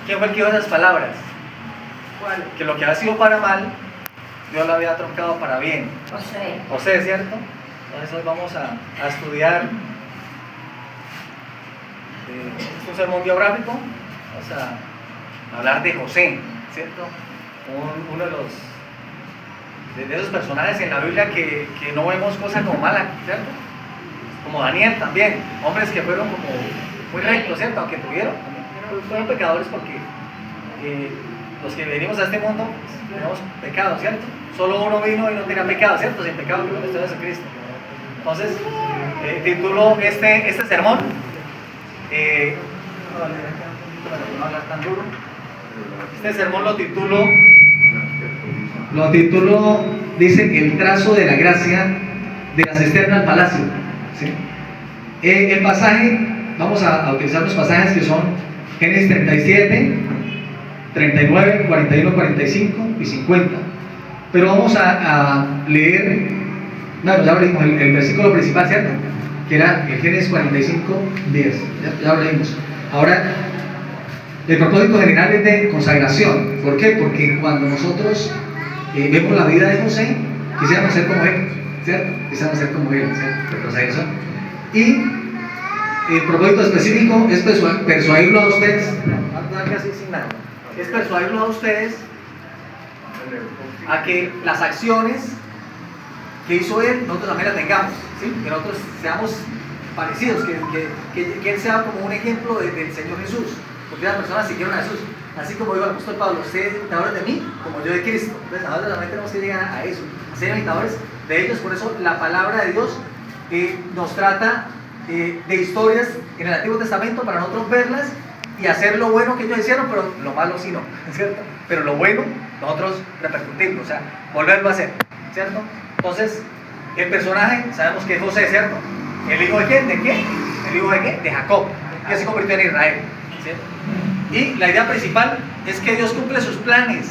¿Quién fue el que dijo esas palabras? ¿Cuál? Que lo que había sido para mal, Dios lo había troncado para bien. José. José, ¿cierto? Entonces hoy vamos a estudiar es un sermón biográfico. Vamos a hablar de José, ¿cierto? Uno de esos personajes en la Biblia que no vemos cosas como malas, ¿cierto? Como Daniel también, hombres que fueron como muy rectos, ¿cierto? Aunque fueron pecadores porque los que venimos a este mundo pues, tenemos pecado, ¿cierto? Solo uno vino y no tenía pecado, ¿cierto? Sin pecado que es Jesucristo. Entonces, titulo este sermón, no hablar tan duro. Este sermón lo titulo, dice, el trazo de la gracia de la cisterna al palacio. ¿Sí? El pasaje, vamos a utilizar los pasajes que son Génesis 37, 39, 41, 45 y 50. Pero vamos a leer, bueno, ya leímos el versículo principal, ¿cierto? Que era el Génesis 45, 10. Ya lo leímos. Ahora, el propósito general es de consagración. ¿Por qué? Porque cuando nosotros vemos la vida de José, quisiéramos ser como él, ¿cierto? Quisiéramos ser como él, ¿cierto? De consagración. Y el propósito específico es persuadirlo a ustedes, casi sin nada, es persuadirlo a ustedes a que las acciones que hizo él, nosotros también las tengamos, ¿sí? Que nosotros seamos parecidos, que él sea como un ejemplo del Señor Jesús, porque las personas siguieron a Jesús, así como dijo el apóstol Pablo, sed imitadores de mí, como yo de Cristo. Entonces nosotros también tenemos que llegar a eso, a ser imitadores de ellos. Por eso la palabra de Dios nos trata de historias en el Antiguo Testamento para nosotros verlas y hacer lo bueno que ellos hicieron, pero lo malo sí no, ¿cierto? Pero lo bueno nosotros repercutirlo, o sea, volverlo a hacer, ¿cierto? Entonces, el personaje, sabemos que es José, ¿cierto? ¿El hijo de quién? ¿De qué? ¿El hijo de qué? De Jacob, que se convirtió en Israel, ¿cierto? Y la idea principal es que Dios cumple sus planes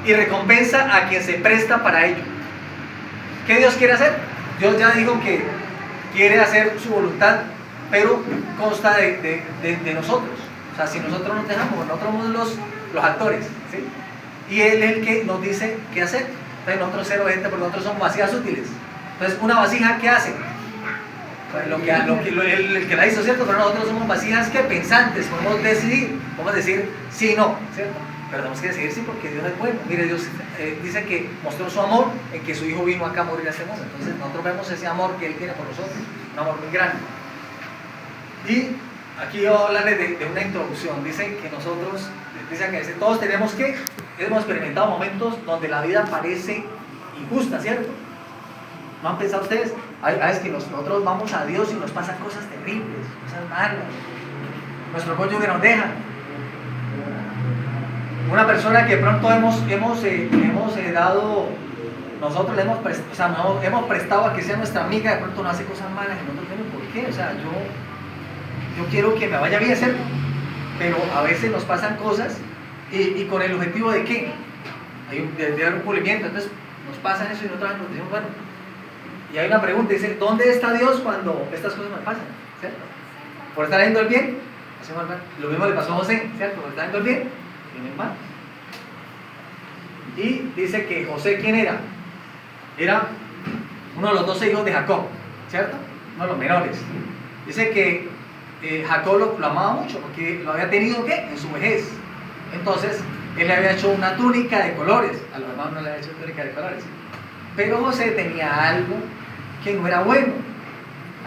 y recompensa a quien se presta para ello. ¿Qué Dios quiere hacer? Dios ya dijo que quiere hacer su voluntad, pero consta de nosotros. O sea, si nosotros nos dejamos, nosotros somos los actores, ¿sí? Y Él es el que nos dice qué hacer. Entonces nosotros cero gente, porque nosotros somos vasijas útiles. Entonces, una vasija, ¿qué hace? El que la hizo, ¿cierto? Pero nosotros somos vasijas que pensantes, podemos decidir, podemos decir sí y no, ¿cierto? Pero tenemos que decidir sí porque Dios es bueno. Mire, Dios dice que mostró su amor en que su Hijo vino acá a morir a este mundo. Entonces nosotros vemos ese amor que Él tiene por nosotros, un amor muy grande. Y aquí yo voy a hablarles de una introducción. Dice que nosotros, todos tenemos que, hemos experimentado momentos donde la vida parece injusta, ¿cierto? ¿No han pensado ustedes? Hay veces que nosotros vamos a Dios y nos pasan cosas terribles, cosas malas. Nuestro cónyuge nos deja. Una persona que de pronto hemos dado, nosotros le hemos prestado a que sea nuestra amiga, de pronto nos hace cosas malas y nosotros vemos por qué. O sea, yo quiero que me vaya bien, ¿cierto? Pero a veces nos pasan cosas y con el objetivo de ¿qué? De dar un pulimiento. Entonces nos pasan eso y nosotros nos decimos, bueno. Y hay una pregunta, dice, ¿dónde está Dios cuando estas cosas me pasan? ¿Cierto? ¿Por estar haciendo el bien? Hacemos el mal. Lo mismo le pasó a José, ¿cierto? ¿Por estar haciendo el bien? Viene el mal. Y dice que José, ¿quién era? Era uno de los 12 hijos de Jacob, ¿cierto? Uno de los menores. Dice que Jacob lo amaba mucho porque lo había tenido, ¿qué? En su vejez. Entonces, él le había hecho una túnica de colores. A los hermanos no le había hecho túnica de colores. Pero José tenía algo que no era bueno.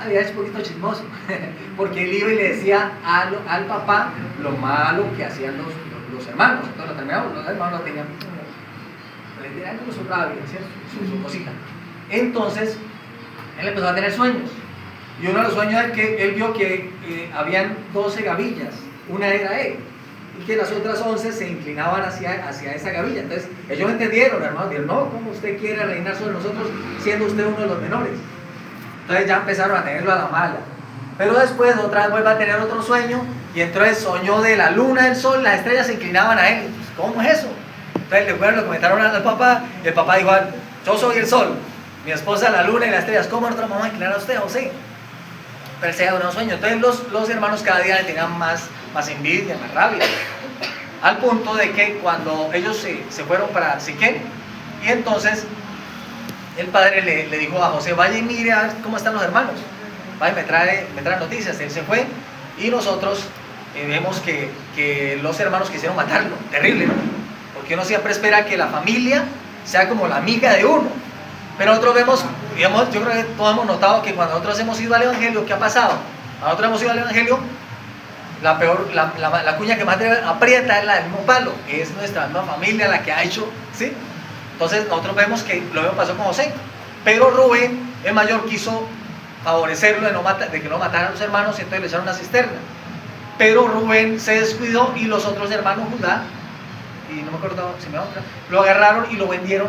Había hecho un poquito chismoso. Porque él iba y le decía al papá lo malo que hacían los hermanos. Entonces lo terminamos, los hermanos lo tenían como su rabia, ¿cierto? Su cosita. Entonces, él empezó a tener sueños. Y uno de los sueños es que él vio que habían 12 gavillas. Una era él. Y que las otras 11 se inclinaban hacia esa gavilla. Entonces ellos entendieron, hermano, dijeron, no, ¿cómo usted quiere reinar sobre nosotros siendo usted uno de los menores? Entonces ya empezaron a tenerlo a la mala. Pero después otra vez vuelve a tener otro sueño y entonces soñó de la luna, el sol, las estrellas se inclinaban a él. ¿Cómo es eso? Entonces después lo comentaron al papá y el papá dijo, yo soy el sol, mi esposa la luna y las estrellas, ¿cómo nosotros vamos a inclinar a usted, José? Pero se dio un sueño. Entonces los hermanos cada día le tenían más más envidia, más rabia. Al punto de que cuando ellos se fueron para Siquem, y entonces el padre le dijo a José, vaya y mire a ver cómo están los hermanos, vaya, me trae noticias. Él se fue y nosotros vemos que los hermanos quisieron matarlo, terrible, ¿no? Porque uno siempre espera que la familia sea como la amiga de uno, pero nosotros vemos, digamos, yo creo que todos hemos notado que cuando nosotros hemos ido al Evangelio, ¿qué ha pasado? Nosotros hemos ido al Evangelio, la cuña que más aprieta es la del mismo palo, es nuestra misma familia la que ha hecho, ¿sí? Entonces nosotros vemos que lo mismo pasó con José, pero Rubén, el mayor, quiso favorecerlo de que no mataran a los hermanos, y entonces le echaron una cisterna. Pero Rubén se descuidó y los otros hermanos, Judá, y no me acuerdo si me va a otra, lo agarraron y lo vendieron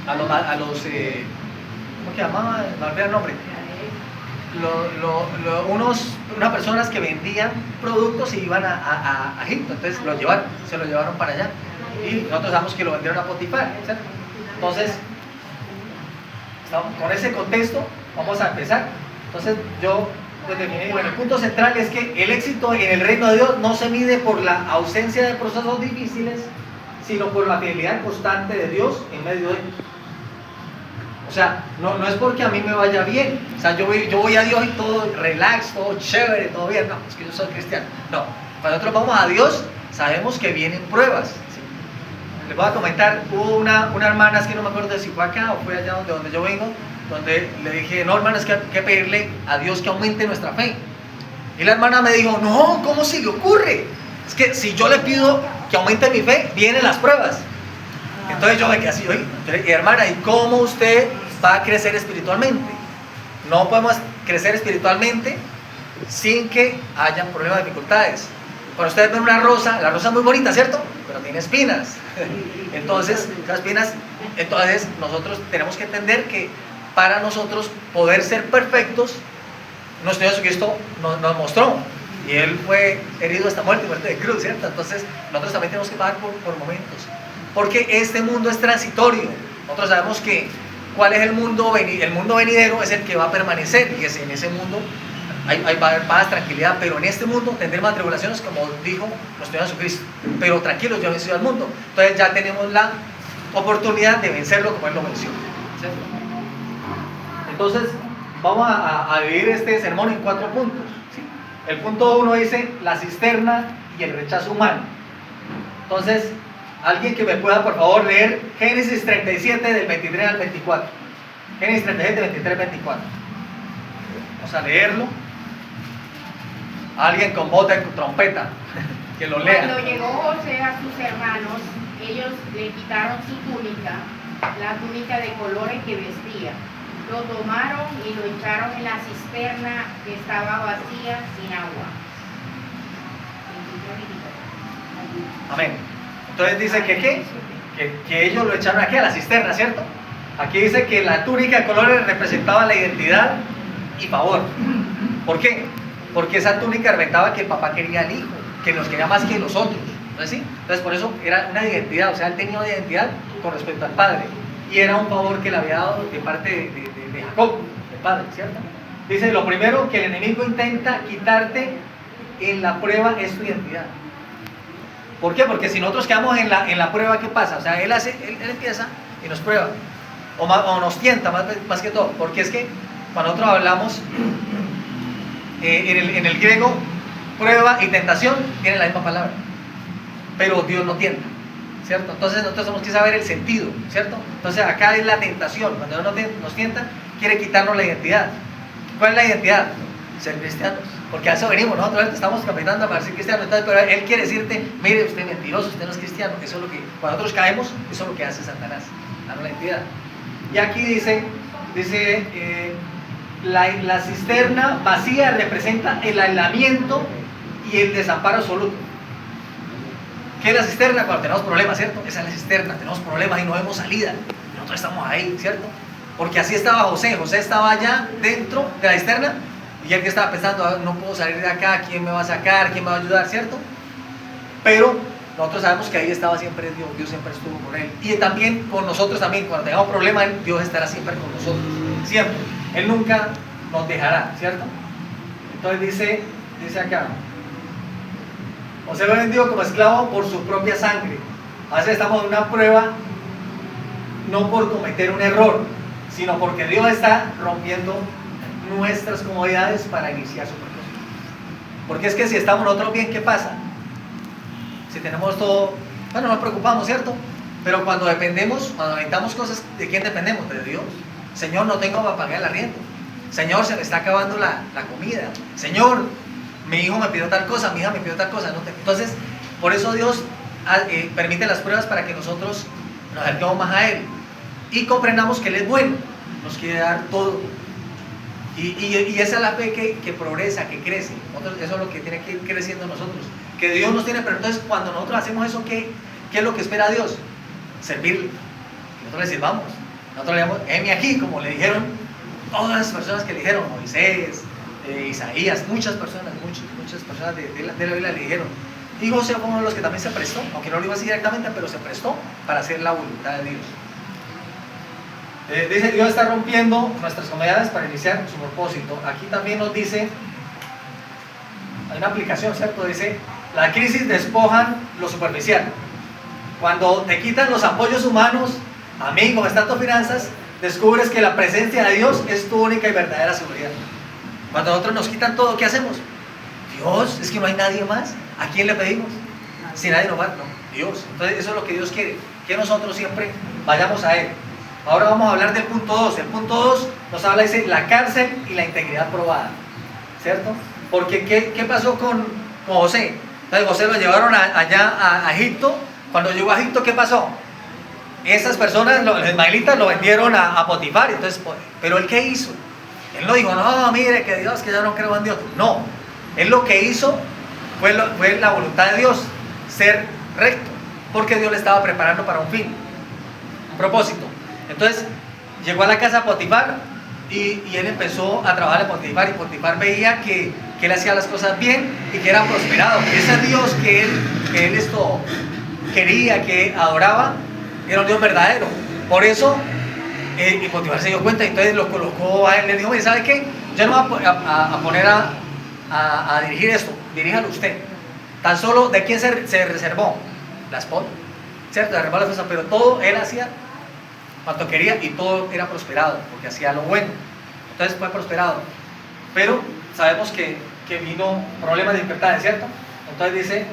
a los ¿cómo que llamaba? No olvidé el nombre. Unas personas que vendían productos y iban a Egipto, entonces se lo llevaron para allá, y nosotros sabemos que lo vendieron a Potifar, ¿cierto? Entonces, con ese contexto vamos a empezar. Entonces bueno, el punto central es que el éxito en el reino de Dios no se mide por la ausencia de procesos difíciles, sino por la fidelidad constante de Dios en medio de ellos. O sea, no es porque a mí me vaya bien, o sea, yo voy a Dios y todo relax, todo chévere, todo bien, no, es que yo soy cristiano. No, cuando nosotros vamos a Dios, sabemos que vienen pruebas, ¿sí? Les voy a comentar, hubo una hermana, es que no me acuerdo si fue acá o fue allá donde yo vengo, donde le dije, no, hermana, es que hay que pedirle a Dios que aumente nuestra fe. Y la hermana me dijo, no, ¿cómo se le ocurre? Es que si yo le pido que aumente mi fe, vienen las pruebas. Entonces yo me quedé así, oye, hermana, ¿y cómo usted va a crecer espiritualmente? No podemos crecer espiritualmente sin que haya problemas, dificultades. Cuando ustedes ven una rosa, la rosa es muy bonita, ¿cierto? Pero tiene espinas. Entonces, esas espinas, entonces nosotros tenemos que entender que para nosotros poder ser perfectos, nuestro Señor Jesucristo nos mostró, y Él fue herido hasta muerte de cruz, ¿cierto? Entonces nosotros también tenemos que pasar por momentos, porque este mundo es transitorio. Nosotros sabemos que cuál es el mundo venidero, es el que va a permanecer, y en ese mundo va a haber paz, tranquilidad, pero en este mundo tendremos tribulaciones, como dijo nuestro Señor Jesucristo, pero tranquilos, yo he vencido al mundo. Entonces ya tenemos la oportunidad de vencerlo como Él lo venció, ¿cierto? Entonces vamos a dividir este sermón en 4 puntos, ¿sí? El punto 1 dice la cisterna y el rechazo humano. Entonces, alguien que me pueda por favor leer Génesis 37 del 23 al 24. Génesis 37 del 23 al 24. Vamos a leerlo. Alguien con voz de trompeta que lo lea. Cuando llegó José a sus hermanos, ellos le quitaron su túnica, la túnica de colores que vestía. Lo tomaron y lo echaron en la cisterna que estaba vacía, sin agua. Amén. Entonces dice que ellos lo echaron aquí a la cisterna, ¿cierto? Aquí dice que la túnica de colores representaba la identidad y favor. ¿Por qué? Porque esa túnica representaba que el papá quería al hijo, que nos quería más que los otros. ¿Sí? Entonces por eso era una identidad, o sea, él tenía una identidad con respecto al padre. Y era un favor que le había dado de parte de Jacob, el padre, ¿cierto? Dice, lo primero que el enemigo intenta quitarte en la prueba es tu identidad. ¿Por qué? Porque si nosotros quedamos en la prueba, ¿qué pasa? O sea, él empieza y nos prueba, o nos tienta más que todo, porque es que cuando nosotros hablamos en el griego, prueba y tentación tienen la misma palabra, pero Dios no tienta, ¿cierto? Entonces nosotros tenemos que saber el sentido, ¿cierto? Entonces acá es la tentación, cuando Dios nos tienta, quiere quitarnos la identidad. ¿Cuál es la identidad? Ser cristianos, porque a eso venimos, nosotros estamos capitando para ser cristianos. Entonces, pero Él quiere decirte, mire, usted es mentiroso, usted no es cristiano. Eso es lo que, cuando nosotros caemos, eso es lo que hace Satanás, darnos la identidad. Y aquí dice la cisterna vacía representa el aislamiento y el desamparo absoluto. ¿Qué es la cisterna? Cuando tenemos problemas, ¿cierto? Esa es la cisterna, tenemos problemas y no vemos salida, y nosotros estamos ahí, ¿cierto? Porque así estaba José estaba allá dentro de la cisterna, y él que estaba pensando, no puedo salir de acá, ¿quién me va a sacar? ¿Quién me va a ayudar? ¿Cierto? Pero nosotros sabemos que ahí estaba siempre Dios siempre estuvo con él. Y también con nosotros también, cuando tengamos problemas, Dios estará siempre con nosotros, siempre. Él nunca nos dejará, ¿cierto? Entonces dice acá, José fue vendido como esclavo por su propia sangre. A veces estamos en una prueba no por cometer un error, sino porque Dios está rompiendo nuestras comodidades para iniciar su propósito. Porque es que si estamos nosotros bien, ¿qué pasa? Si tenemos todo, bueno, nos preocupamos, ¿cierto? Pero cuando dependemos, cuando necesitamos cosas, ¿de quién dependemos? De Dios. Señor, no tengo para pagar el arriendo. Señor, se me está acabando la comida. Señor, mi hijo me pidió tal cosa, mi hija me pidió tal cosa. Entonces, por eso Dios permite las pruebas para que nosotros nos acerquemos más a Él y comprendamos que Él es bueno, nos quiere dar todo. Y esa es la fe que progresa, que crece. Eso es lo que tiene que ir creciendo en nosotros. Que Dios nos tiene, pero entonces cuando nosotros hacemos eso, ¿qué es lo que espera Dios? Servirle. Que nosotros le sirvamos. Nosotros le llamamos, heme aquí, como le dijeron todas las personas que le dijeron, Moisés, Isaías, muchas personas de la Biblia le dijeron. Y José fue uno de los que también se prestó, aunque no lo iba a decir directamente, pero se prestó para hacer la voluntad de Dios. Dice, Dios está rompiendo nuestras comodidades para iniciar su propósito. Aquí también nos dice, hay una aplicación, ¿cierto? Dice, la crisis despojan lo superficial. Cuando te quitan los apoyos humanos, amigos, estatus, finanzas, descubres que la presencia de Dios es tu única y verdadera seguridad. Cuando a nosotros nos quitan todo, ¿qué hacemos? Dios, es que no hay nadie más. ¿A quién le pedimos? Si nadie nos va, no, Dios. Entonces eso es lo que Dios quiere, que nosotros siempre vayamos a Él. Ahora vamos a hablar del punto 2. El punto 2 nos habla, dice, la cárcel y la integridad probada, ¿cierto? Porque ¿qué pasó con José? Entonces José lo llevaron allá a Egipto. Cuando llegó a Egipto, ¿qué pasó? Esas personas, los ismaelitas, lo vendieron a Potifar. Entonces, ¿pero él qué hizo? Él no dijo, no, mire, que Dios, que yo no creo en Dios. No, él lo que hizo fue la voluntad de Dios, ser recto, porque Dios le estaba preparando para un fin, un propósito. Entonces llegó a la casa de Potifar y él empezó a trabajar en Potifar, y Potifar veía que él hacía las cosas bien y que era prosperado. Ese Dios que él esto quería, que adoraba, era un Dios verdadero. Por eso y Potifar se dio cuenta, y entonces lo colocó a él, le dijo, oye, ¿sabe qué? Yo no voy a poner a dirigir esto, diríjalo usted. Tan solo, ¿de quién se reservó? La esposa, ¿cierto? Se reservó la esposa, pero todo él hacía cuanto quería y todo era prosperado, porque hacía lo bueno. Entonces fue prosperado. Pero sabemos que vino problemas de dificultades, ¿cierto? Entonces dice,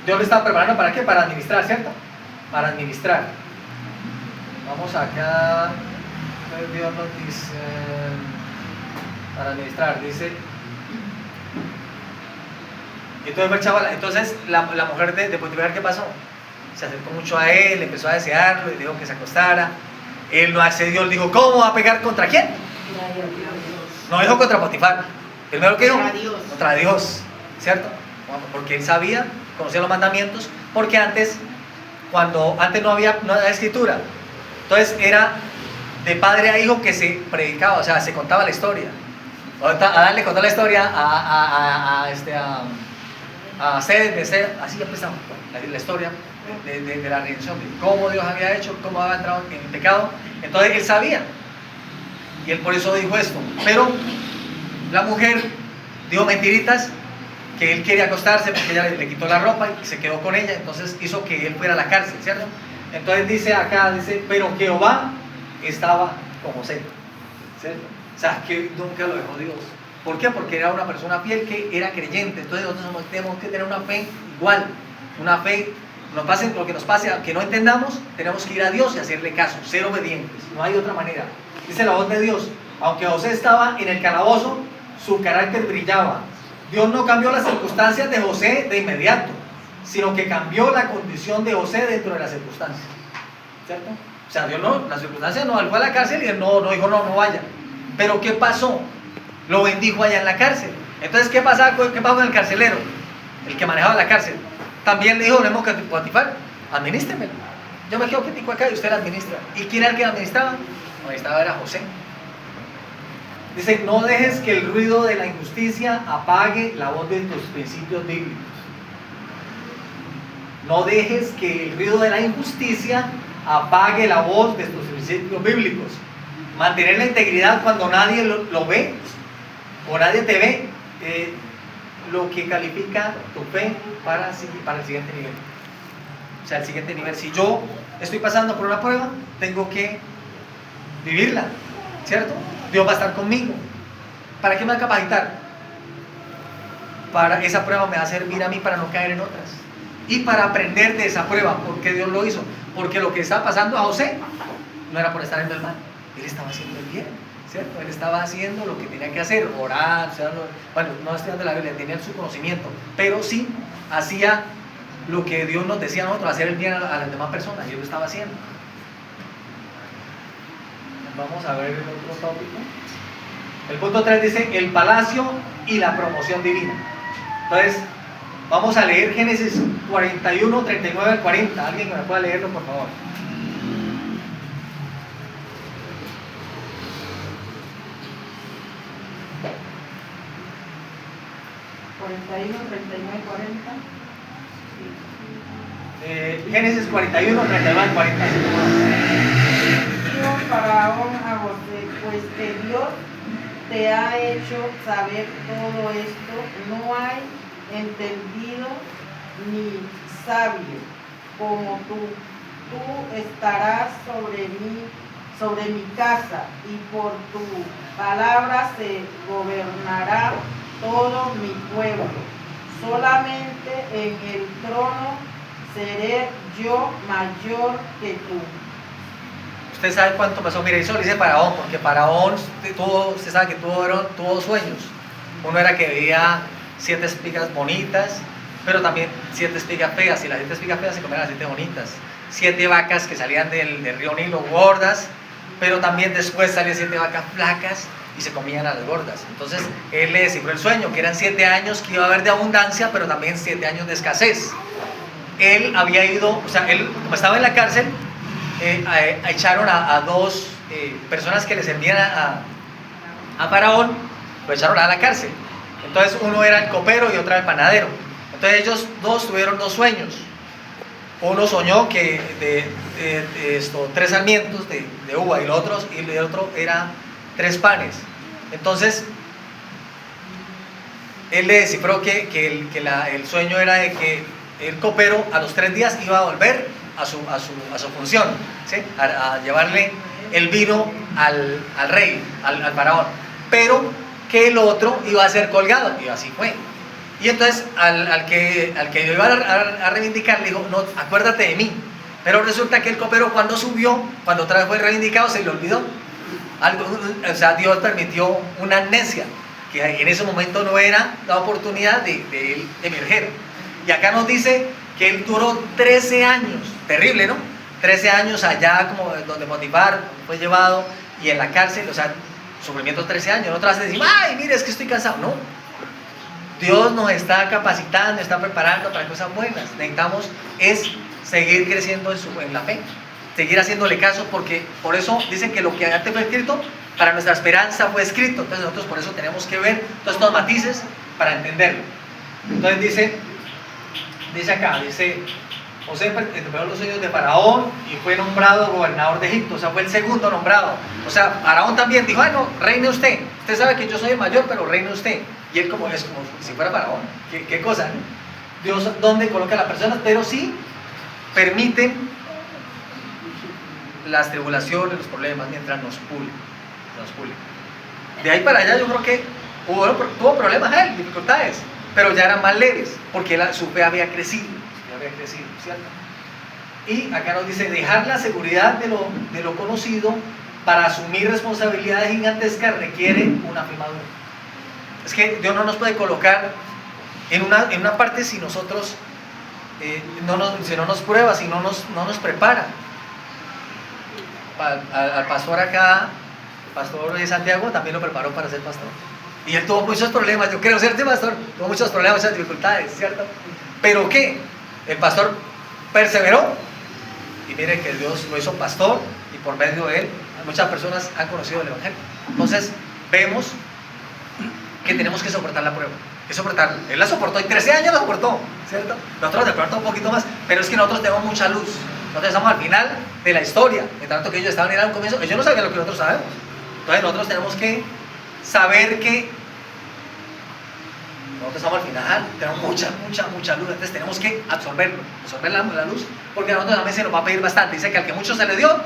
Dios le estaba preparando ¿para qué? Para administrar, ¿cierto? Para administrar. Vamos acá, entonces Dios nos dice, para administrar, dice. Entonces la mujer de Potifar, ¿qué pasó? Se acercó mucho a él, empezó a desearlo y dijo que se acostara. Él no accedió, él dijo, ¿cómo va a pegar contra quién? No dijo contra Potifar. Primero que dijo, contra Dios, ¿cierto? Porque él sabía, conocía los mandamientos, porque antes no había escritura. Entonces era de padre a hijo que se predicaba, o sea, se contaba la historia. Adán le contó la historia a Sed, así empezamos la historia de la redención, de cómo Dios había hecho, cómo había entrado en el pecado. Entonces él sabía, y él por eso dijo esto. Pero la mujer dijo mentiritas, que él quería acostarse porque ella le quitó la ropa y se quedó con ella, entonces hizo que él fuera a la cárcel, ¿cierto? Entonces dice acá, pero Jehová estaba con José, ¿cierto? O sea, que nunca lo dejó Dios. ¿Por qué? Porque era una persona fiel que era creyente. Entonces nosotros tenemos que tener una fe igual, una fe, lo que nos pase, aunque no entendamos, tenemos que ir a Dios y hacerle caso, ser obedientes, no hay otra manera. Dice la voz de Dios, aunque José estaba en el calabozo, su carácter brillaba. Dios no cambió las circunstancias de José de inmediato, sino que cambió la condición de José dentro de las circunstancias, ¿cierto? O sea, Dios no, las circunstancias no, él fue a la cárcel y él no dijo no vaya. Pero ¿qué pasó? Lo bendijo allá en la cárcel. Entonces, ¿qué pasó con el carcelero? El que manejaba la cárcel. También le dijo, lo mismo que Potifar, administremelo. Yo me quedo quietico acá y usted la administra. ¿Y quién era el que la administraba? No, administraba era José. Dice, no dejes que el ruido de la injusticia apague la voz de tus principios bíblicos. No dejes que el ruido de la injusticia apague la voz de tus principios bíblicos. Mantener la integridad cuando nadie lo ve o nadie te ve. lo que califica tu fe para el siguiente nivel. O sea, el siguiente nivel. Si yo estoy pasando por una prueba, tengo que vivirla, ¿cierto? Dios va a estar conmigo. ¿Para qué me va a capacitar? Para esa prueba me va a servir a mí para no caer en otras. Y para aprender de esa prueba. ¿Por qué Dios lo hizo? Porque lo que estaba pasando a José no era por estar en el mal. Él estaba haciendo el bien, ¿cierto? Él estaba haciendo lo que tenía que hacer, orar, o sea, bueno, no estudiando la Biblia, tenía su conocimiento, pero sí hacía lo que Dios nos decía a nosotros, hacer el bien a las demás personas, y él lo estaba haciendo. Vamos a ver el otro tópico. El punto 3 dice, el palacio y la promoción divina. Entonces, vamos a leer Génesis 41, 39 al 40. ¿Alguien que me pueda leerlo, por favor? 41, 39, 40. Génesis 41, 39 al 40. Dijo Faraón a José, pues que Dios te ha hecho saber todo esto, no hay entendido ni sabio como tú. Tú estarás sobre mi casa, y por tu palabra se gobernará todo mi pueblo. Solamente en el trono seré yo mayor que tú. Usted sabe cuánto pasó. Mire, eso lo dice Faraón, porque Faraón, usted sabe que tuvo dos sueños. Uno era que veía 7 espigas bonitas, pero también 7 espigas feas, y las 7 espigas feas se comían las 7 bonitas. 7 vacas que salían del río Nilo gordas, pero también después salían 7 vacas flacas y se comían a las gordas. Entonces él le descifró el sueño, que eran 7 años que iba a haber de abundancia, pero también 7 años de escasez. Él había ido, o sea, él como estaba en la cárcel, echaron a 2 personas que le servían a Faraón, lo echaron a la cárcel. Entonces uno era el copero y otro era el panadero. Entonces ellos 2 tuvieron 2 sueños. Uno soñó que 3 sarmientos de uva, y el otro era 3 panes. Entonces él le descifró que el sueño era de que el copero a los 3 días iba a volver a su función, ¿sí? a llevarle el vino al rey, al faraón, pero que el otro iba a ser colgado, y así fue. Y entonces al que iba a reivindicar le dijo, no, acuérdate de mí. Pero resulta que el copero cuando subió, cuando otra vez fue reivindicado, se le olvidó algo. O sea, Dios permitió una amnesia, que en ese momento no era la oportunidad de él emerger. Y acá nos dice que él duró 13 años, terrible, ¿no? 13 años allá, como donde Potifar fue llevado, y en la cárcel, o sea, sufrimiento 13 años. No te vas a decir, ay, mire, es que estoy cansado. No, Dios nos está capacitando, está preparando para cosas buenas. Necesitamos seguir creciendo en la fe, seguir haciéndole caso, porque por eso dicen que lo que antes fue escrito, para nuestra esperanza fue escrito. Entonces nosotros por eso tenemos que ver todos estos matices para entenderlo. Entonces dice acá, José interpretó los sueños de Faraón y fue nombrado gobernador de Egipto, o sea, fue el segundo nombrado. O sea, Faraón también dijo, ay no, reine usted sabe que yo soy el mayor, pero reine usted. Y él es como si fuera Faraón. ¿Qué cosa, ¿no? Dios dónde coloca a las personas, pero sí permite las tribulaciones, los problemas, mientras nos pule. De ahí para allá yo creo que tuvo problemas él, dificultades, pero ya eran más leves, porque su fe había crecido, ¿cierto? Y acá nos dice, dejar la seguridad de lo conocido para asumir responsabilidades gigantescas requiere una fe madura. Es que Dios no nos puede colocar en una parte si nosotros si no nos prueba, si no nos prepara. Al pastor acá, el pastor de Santiago, también lo preparó para ser pastor. Y él tuvo muchos problemas, yo creo, ¿cierto, pastor? Tuvo muchos problemas, muchas dificultades, ¿cierto? Pero ¿qué? El pastor perseveró, y mire que Dios lo hizo pastor, y por medio de él muchas personas han conocido el Evangelio. Entonces vemos que tenemos que soportar la prueba, que soportarla. Él la soportó, y 13 años la soportó, ¿cierto? Nosotros de pronto un poquito más, pero es que nosotros tenemos mucha luz. Nosotros estamos al final de la historia, de tanto que ellos estaban en el comienzo, ellos no sabían lo que nosotros sabemos. Entonces nosotros tenemos que saber que nosotros estamos al final, tenemos mucha luz, entonces tenemos que absorber la luz, porque a nosotros también se nos va a pedir bastante. Dice que al que mucho se le dio,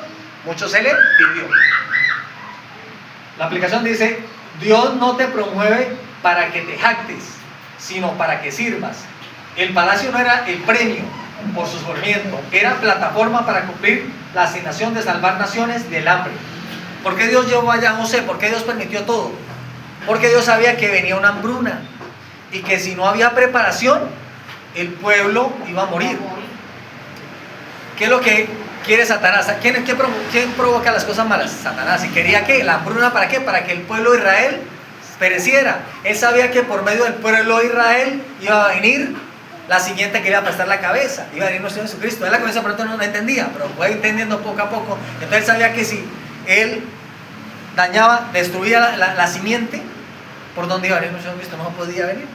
mucho se le pidió. La aplicación dice: Dios no te promueve para que te jactes, sino para que sirvas. El palacio no era el premio por su sufrimiento, era plataforma para cumplir la asignación de salvar naciones del hambre. ¿Por qué Dios llevó allá a José? ¿Por qué Dios permitió todo? Porque Dios sabía que venía una hambruna y que si no había preparación, el pueblo iba a morir. ¿Qué es lo que quiere Satanás? ¿Quién provoca las cosas malas? Satanás. ¿Y quería qué? La hambruna, ¿para qué? Para que el pueblo de Israel pereciera. Él sabía que por medio del pueblo de Israel iba a venir la siguiente que iba a aplastar la cabeza, iba a venir nuestro Jesucristo. Él la cabeza pronto no la entendía, pero fue entendiendo poco a poco. Entonces él sabía que si él dañaba, destruía la simiente, por donde iba a venir nuestro Jesucristo no podía venir.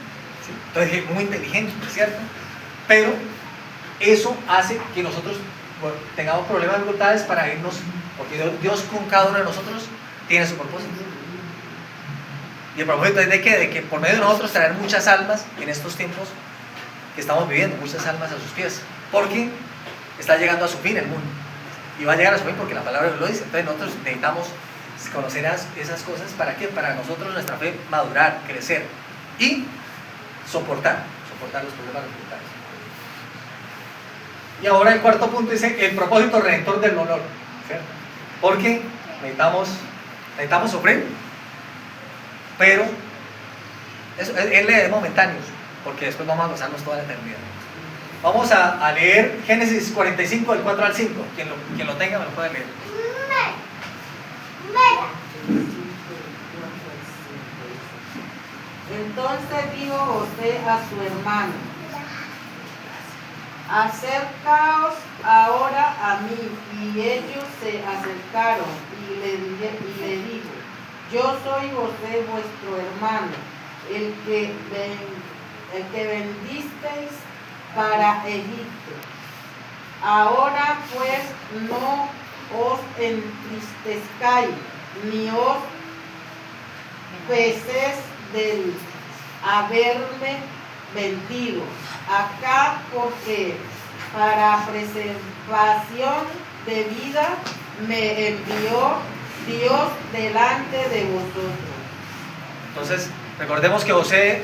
¿Sí? Entonces muy inteligente, ¿cierto? Pero eso hace que nosotros tengamos problemas, dificultades para irnos, porque Dios con cada uno de nosotros tiene su propósito. Y el propósito es de qué? De que por medio de nosotros traer muchas almas en estos tiempos que estamos viviendo, muchas almas a sus pies, porque está llegando a su fin el mundo, y va a llegar a su fin porque la palabra de Dios lo dice. Entonces nosotros necesitamos conocer esas cosas. ¿Para qué? Para nosotros nuestra fe madurar, crecer y soportar los problemas, las dificultades. Y ahora el cuarto punto dice el propósito redentor del dolor, ¿cierto? Porque necesitamos sufrir, pero es de momentáneos, porque después vamos a gozarnos toda la eternidad. Vamos a leer Génesis 45 del 4 al 5. Quien lo tenga me lo puede leer. Entonces dijo José a su hermano: acercaos ahora a mí. Y ellos se acercaron y le dijo: yo soy José vuestro hermano, el que vendisteis para Egipto. Ahora pues no os entristezcáis, ni os peséis del haberme vendido acá, porque para preservación de vida me envió Dios delante de vosotros. Entonces recordemos que José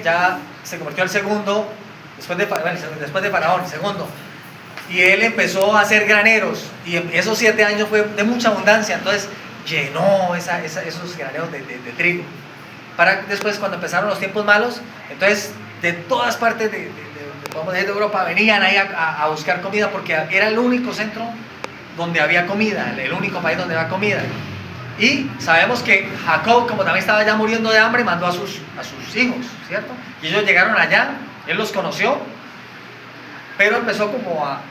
ya se convirtió al segundo, después de Faraón, segundo, y él empezó a hacer graneros, y esos 7 años fue de mucha abundancia. Entonces llenó esos graneros de trigo, para después, cuando empezaron los tiempos malos, entonces de todas partes de Europa venían ahí a buscar comida, porque era el único centro donde había comida, el único país donde había comida. Y sabemos que Jacob, como también estaba ya muriendo de hambre, mandó a sus hijos, ¿cierto? Y ellos llegaron allá, él los conoció, pero empezó como a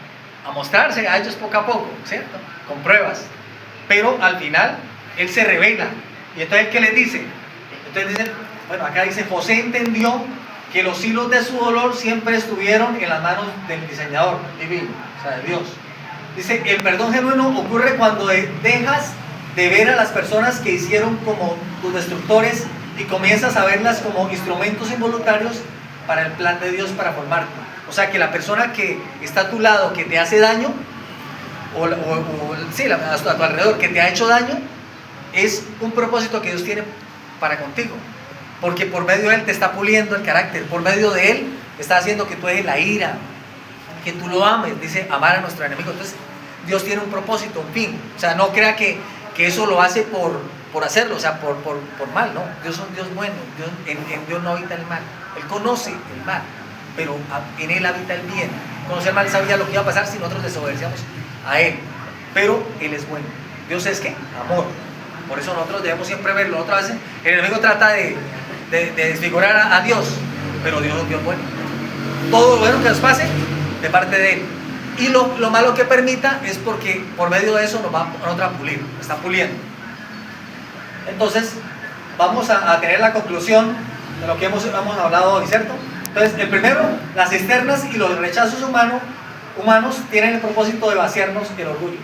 mostrarse a ellos poco a poco, ¿cierto? Con pruebas. Pero al final, él se revela. Y entonces, ¿qué les dice? Entonces dicen, bueno, acá dice: José entendió que los hilos de su dolor siempre estuvieron en las manos del diseñador divino, o sea, de Dios. Dice: el perdón genuino ocurre cuando dejas de ver a las personas que hicieron como tus destructores y comienzas a verlas como instrumentos involuntarios para el plan de Dios para formarte. O sea, que la persona que está a tu lado, que te hace daño, a tu alrededor, que te ha hecho daño, es un propósito que Dios tiene para contigo, porque por medio de él te está puliendo el carácter, por medio de él está haciendo que tú dejes la ira, que tú lo ames. Dice: amar a nuestro enemigo. Entonces Dios tiene un propósito, un fin. O sea, no crea que eso lo hace por hacerlo, o sea, por mal, ¿no? Dios es un Dios bueno. En Dios no habita el mal. Él conoce el mal, pero en él habita el bien. Conocer el mal, sabía lo que iba a pasar si nosotros desobedecíamos a él, pero él es bueno. Dios es ¿qué? Amor. Por eso nosotros debemos siempre verlo. Otra vez el enemigo trata de desfigurar a Dios, pero Dios es un Dios bueno. Todo lo bueno que nos pase de parte de él, y lo malo que permita es porque por medio de eso nos va a pulir, nos está puliendo. Entonces vamos a tener la conclusión de lo que hemos hablado hoy, ¿cierto? Entonces, el primero, las cisternas y los rechazos humanos tienen el propósito de vaciarnos el orgullo.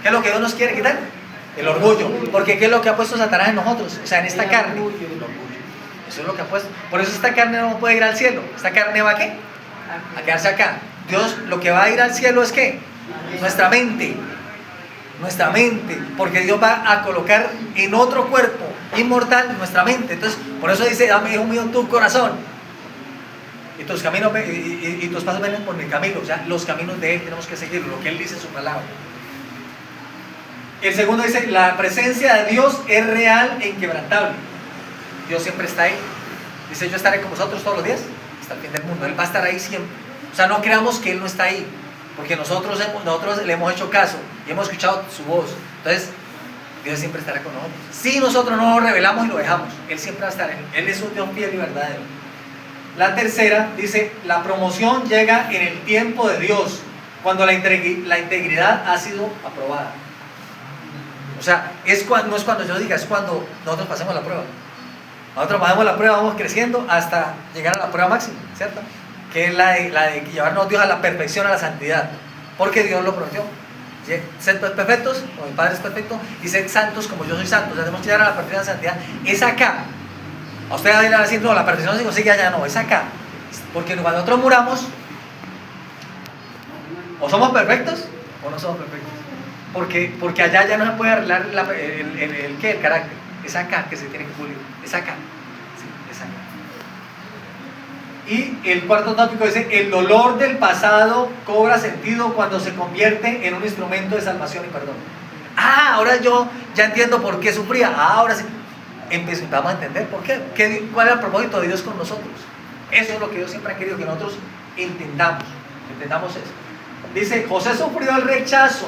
¿Qué es lo que Dios nos quiere quitar? El orgullo. Porque ¿qué es lo que ha puesto Satanás en nosotros? O sea, en esta carne. El orgullo. Eso es lo que ha puesto. Por eso esta carne no puede ir al cielo. ¿Esta carne va a qué? A quedarse acá. Dios lo que va a ir al cielo es ¿qué? Nuestra mente. Nuestra mente. Porque Dios va a colocar en otro cuerpo inmortal nuestra mente. Entonces, por eso dice, dame, hijo mío, tu corazón. Y tus caminos y tus pasos ven por mi camino. O sea, los caminos de Él tenemos que seguir, lo que Él dice en su palabra. El segundo dice, la presencia de Dios es real e inquebrantable. Dios siempre está ahí. Dice, yo estaré con vosotros todos los días hasta el fin del mundo. Él va a estar ahí siempre. O sea, no creamos que Él no está ahí, porque nosotros le hemos hecho caso y hemos escuchado su voz. Entonces, Dios siempre estará con nosotros. Si nosotros no lo revelamos y lo dejamos, Él siempre va a estar. Él es un Dios fiel y verdadero. La tercera dice, la promoción llega en el tiempo de Dios, cuando la integridad ha sido aprobada. O sea, no es cuando yo diga, es cuando nosotros pasemos la prueba. Nosotros pasamos la prueba, vamos creciendo hasta llegar a la prueba máxima, ¿cierto? Que es la de llevarnos Dios a la perfección, a la santidad. Porque Dios lo prometió. Sed perfectos, como mi Padre es perfecto, y sed santos como yo soy santo. O sea, tenemos que llegar a la perfección de la santidad. Es acá. A usted va a decir, no, la perfección se consigue allá, no, es acá. Porque cuando nosotros muramos, o somos perfectos o no somos perfectos. Porque allá ya no se puede arreglar el carácter. Es acá que se tiene que pulir. Es acá. Sí, es acá. Y el cuarto tópico dice, el dolor del pasado cobra sentido cuando se convierte en un instrumento de salvación y perdón. Ah, ahora yo ya entiendo por qué sufría. Ahora sí. Vamos a entender por qué. ¿Cuál es el propósito de Dios con nosotros? Eso es lo que Dios siempre ha querido que nosotros entendamos. Entendamos eso. Dice, José sufrió el rechazo,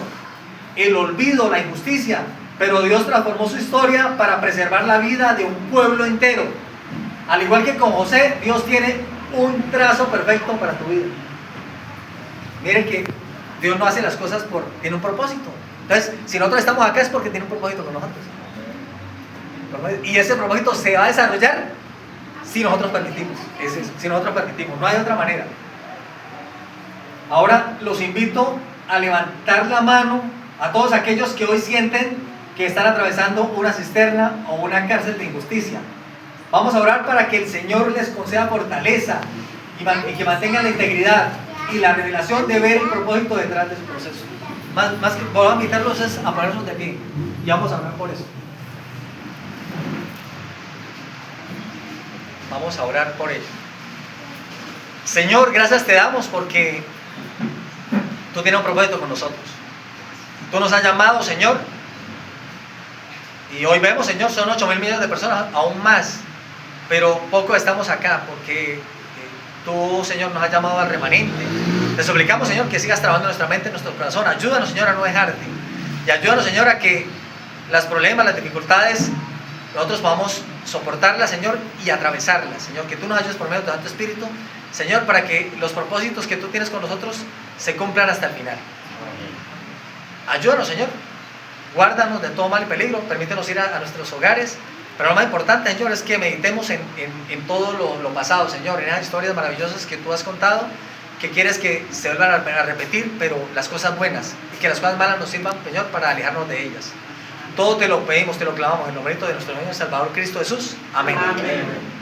el olvido, la injusticia, pero Dios transformó su historia para preservar la vida de un pueblo entero. Al igual que con José, Dios tiene un trazo perfecto para tu vida. Miren que Dios no hace las cosas tiene un propósito. Entonces, si nosotros estamos acá es porque tiene un propósito con nosotros. Y ese propósito se va a desarrollar si nosotros permitimos. Si nosotros permitimos, no hay otra manera. Ahora los invito a levantar la mano a todos aquellos que hoy sienten que están atravesando una cisterna o una cárcel de injusticia. Vamos a orar para que el Señor les conceda fortaleza y que mantengan la integridad y la revelación de ver el propósito detrás de su proceso. Más que voy a invitarlos a ponernos de pie y vamos a orar por eso. Vamos a orar por ello. Señor, gracias te damos porque tú tienes un propósito con nosotros. Tú nos has llamado, Señor, y hoy vemos, Señor, son 8.000 millones de personas, aún más, pero poco estamos acá porque tú, Señor, nos has llamado al remanente. Te suplicamos, Señor, que sigas trabajando en nuestra mente, en nuestro corazón. Ayúdanos, Señor, a no dejarte, y ayúdanos, Señor, a que los problemas, las dificultades, nosotros podamos soportarlas, Señor, y atravesarlas, Señor, que tú nos ayudes por medio de tu Santo Espíritu, Señor, para que los propósitos que tú tienes con nosotros se cumplan hasta el final. Ayúdanos, Señor, guárdanos de todo mal y peligro, permítenos ir a nuestros hogares, pero lo más importante, Señor, es que meditemos en todo lo pasado, Señor, en esas historias maravillosas que tú has contado, que quieres que se vuelvan a repetir, pero las cosas buenas, y que las cosas malas nos sirvan, Señor, para alejarnos de ellas. Todo te lo pedimos, te lo clamamos en el nombre de nuestro Señor y Salvador Cristo Jesús. Amén. Amén.